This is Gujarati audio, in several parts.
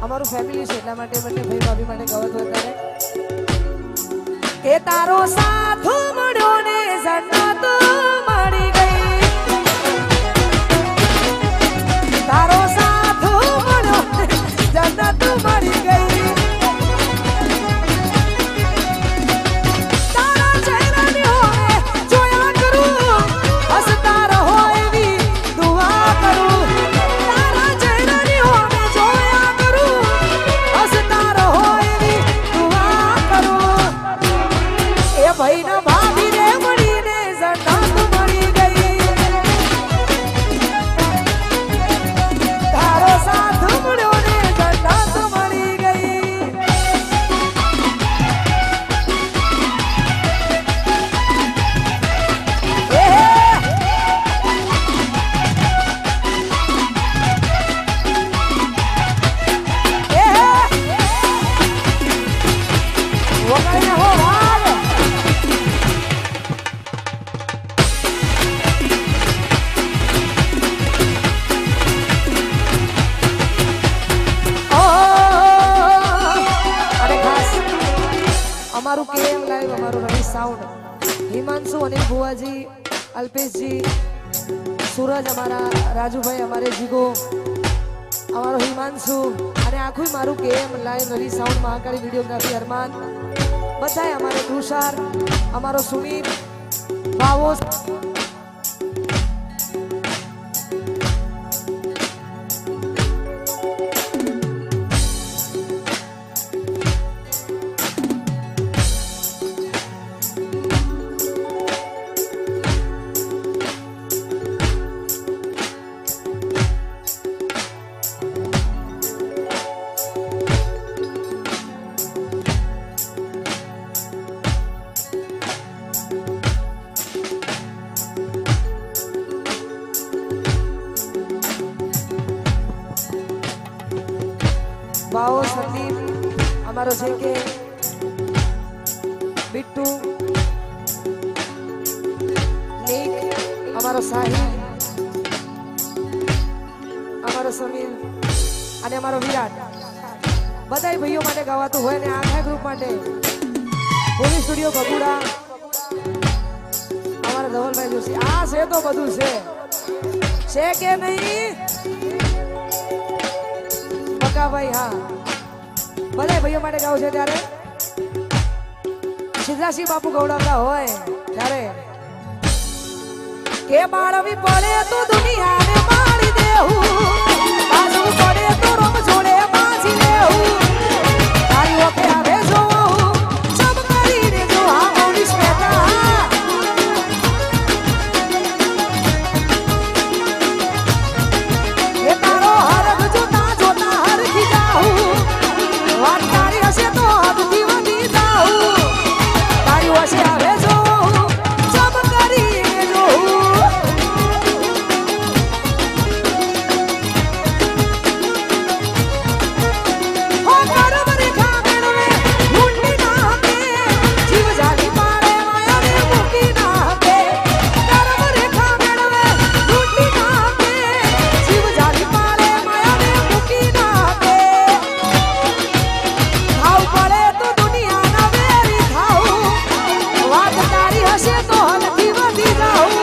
અમારું ફેમિલી છે એટલા માટે બંને ભાઈ ભાભી માટે ગવત વધારે કે તારો સાથ મળ્યો ને જન્નત મળી ગઈ તારો સાથ મળ્યો જન્નત મળી ગઈ અમારું કેમ લાઈવ અમારું રવિ સાઉન્ડ હિમાંશુ અનિલ ભુવાજી અલ્પેશજી सूरज हमारा राजू भाई हमारे जीगो हमारो हिमांशु अरे आखुं मारू केम लाइव नवी साउंड महाकाली वीडियोग्राफी अरमान बताए हमारे तुषार हमारो सुमित बावो बाओ संदीप हमारो छे के बिट्टू नीक हमारो साहिल हमारो समीर અને અમારો વિરાટ બધાય ભાઈઓ માટે ગાવાતું હોય ને આખા ગ્રુપ માટે પોલીસ સ્ટુડિયો બગુડા અમારા ધવલભાઈ જોશી આ છે તો બધું છે કે નહીં ભાઈ હા બધા ભાઈઓ માટે ગાવ છે ત્યારે સિદ્ધાસિંહ બાપુ ગૌડાવતા હોય ત્યારે કે બાળવી પડે તો દુનિયાને મારી દેવું બાજુ પડે તો રોમ જોડે બાજી લેવું તારી ઓકે આવે જોવું સબ કરીને જો આ ઓડિશ બેટા એ તારો હરગ જોતા જોતા હરખી જાઉં વાત તારી હશે તો હદથી વધી જાઉં તારી હશે આવે જોઉં સબ કરીને જોઉં હો કરમ રેખા મેળવે ઊંડી ના આપે જીવ જાલી પાડે માયાને મૂકી ના આપે કરમ રેખા મેળવે ઊંડી ના આપે જીવ જાલી પાડે માયાને મૂકી ના આપે ખાવ પડે તો દુનિયાના વેરી ખાઉં વાત તારી હશે તો હલથી વધી જાઉં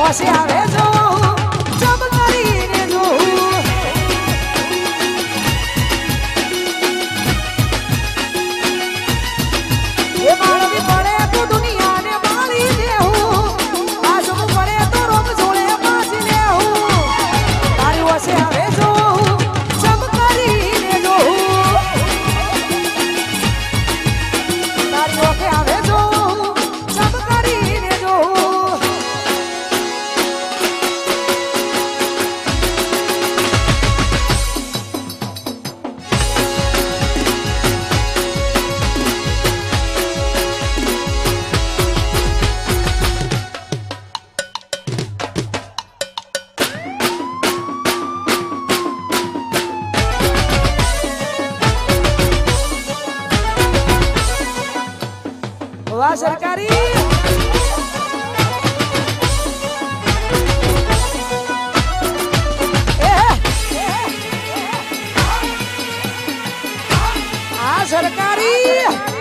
ઓશે આવે જોઉં જબ કરીને જોઉં એ માળવી પડે તો દુનિયાને માળી દેવું બાજુ પડે તો રોમ જોડે બાજી લેવું તારી ઓશે આવે જોઉં જબ કરીને જોઉં તારી ઓકે આવે જોઉં જબ કરીને જોઉં વાહ સરકારી સરકારી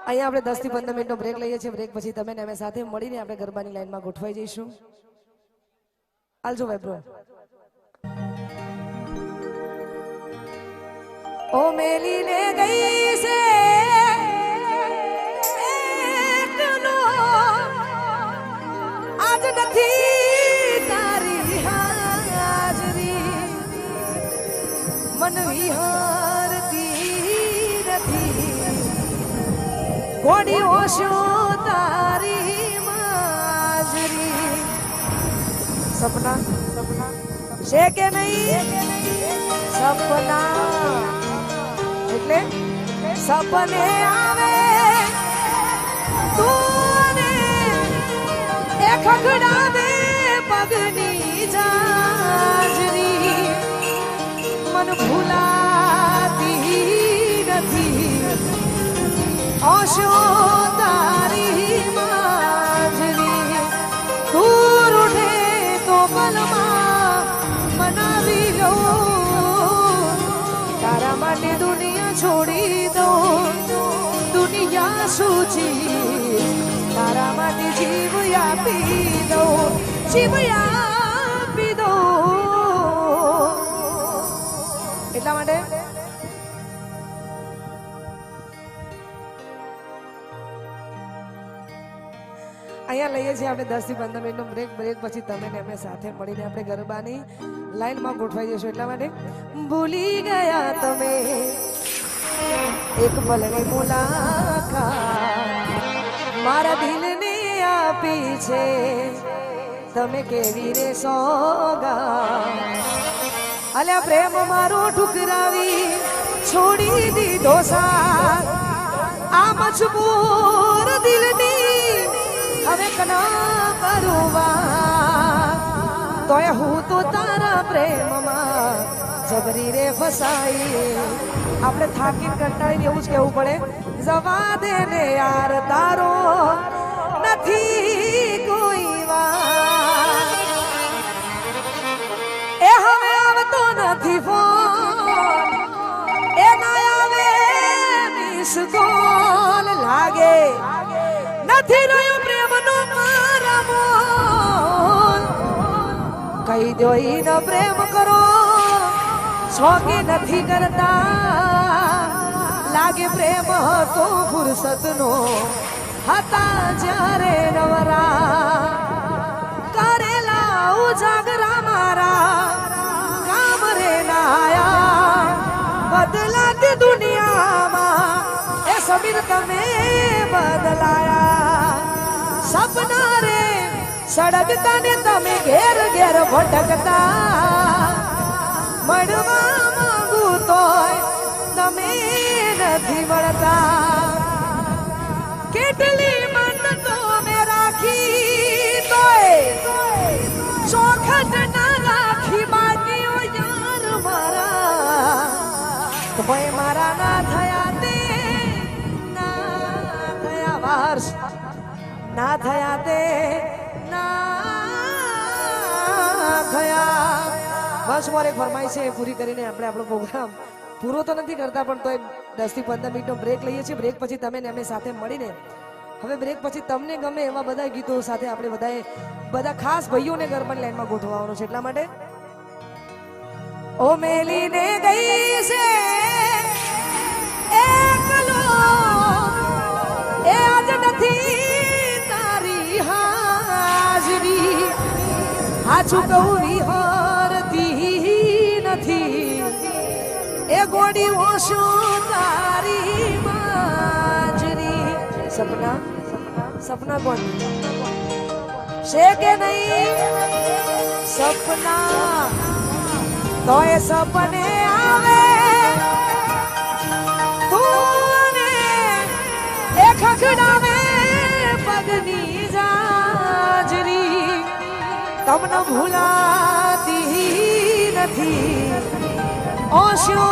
અહીંયા આપણે 10 થી 15 મિનિટનો બ્રેક લઈએ છીએ. બ્રેક પછી તમે ને અમે સાથે મળીને આપણે ગરબાની લાઈનમાં ગોઠવાઈ જઈશું. આલજો ભાઈ બ્રો. ઓ મેલી ને ગઈ છે એકલો આજ નથી તારી હાજરી મન વિહારતી નથી ઘોડી ઓશો તારી માજ સપના છે કે નહીં? સપના એટલે સપને આવે તું એ ખખડાવે પગની જાજરી, મન ભૂલાતી નથી ઓશો તારી માજરી, તું રૂઠે તો પલમાં મનાવી લો, તારા માટે દુનિયા છોડી દો, દુનિયા સૂચી તારા માટે જીવ આપી દો, જીવ આપી દો. એટલા માટે અહીંયા લઈએ છીએ આપણે 10 થી 15 મિનિટનો બ્રેક. બ્રેક પછી તમે ને અમે સાથે મળીને આપણે ગરબાની લાઈનમાં ગોઠવાઈ જઈશું. એટલા માટે ભૂલી ગયા તમે એક પલની મુલાકાત મારા દિલને આપી છે તમે કેવી રે સોગાત, અલ્યા પ્રેમ મારો ઠુકરાવી છોડી દીધો સાથ, આ મજબૂર દિલની હવે કના કરુવા, તોય હું તો તારા પ્રેમમાં જબરી રે ફસાઈ. આપણે થાકીને કંટાળીને એવું જ કહેવું પડે, જવા દે ને યાર તારો નથી કોઈ વાર, એ હવે આવતો નથી ફોન, એ ના આવે મિસ કોલ, લાગે નથી રહ્યો પ્રેમનો મારા મોલ, કહી દો ઈનો પ્રેમ કરો છોકે નથી કરતા, લાગે પ્રેમ હતો ફુરસતનો હતા જ્યારે નવરા, કરેલા ઉજાગરા મારા કામ રે ના આયા, બદલાતી દુનિયામાં એ સમીર તમે બદલાયા, સપના રે સડગતા ને તમે ઘેર ઘેર ભટકતા, મળવા માંગુ તોય તમે નથી મળતા, કેટલી મન્નતો મેં રાખી તોય ચોખટ ના રાખી, બાકી ઓ યાર મારા તોય મારા ના થયા તે ના થયા, વર્ષ ના થયા તે ના થયા. બસ મારે ફરમાઈ છે પૂરી કરીને આપણે આપણો પ્રોગ્રામ પૂરો તો નથી કરતા, પણ તોય 10 થી 15 મિનિટનો બ્રેક લઈએ છીએ. બ્રેક પછી તમે ને અમે સાથે મળીને હવે બ્રેક પછી તમને ગમે એવા બધા ગીતો સાથે આપણે બધા ખાસ ભાઈઓને ગરબાની લાઈનમાં ગોઠવવાનું છે. એટલા માટે ઓ મેલીને ગઈ છે એકલો, એ આજ નથી તારી હાજરી, હાચું કહું વિહરતી નથી એ ગોડી ઓશો તારી માજરી. સપના સપના કોણ છે કે નહીં? સપના તો એ સપને આવે તું એ ખખડાવે પગની જાજરી, તમને ભૂલાતી નથી ઓશો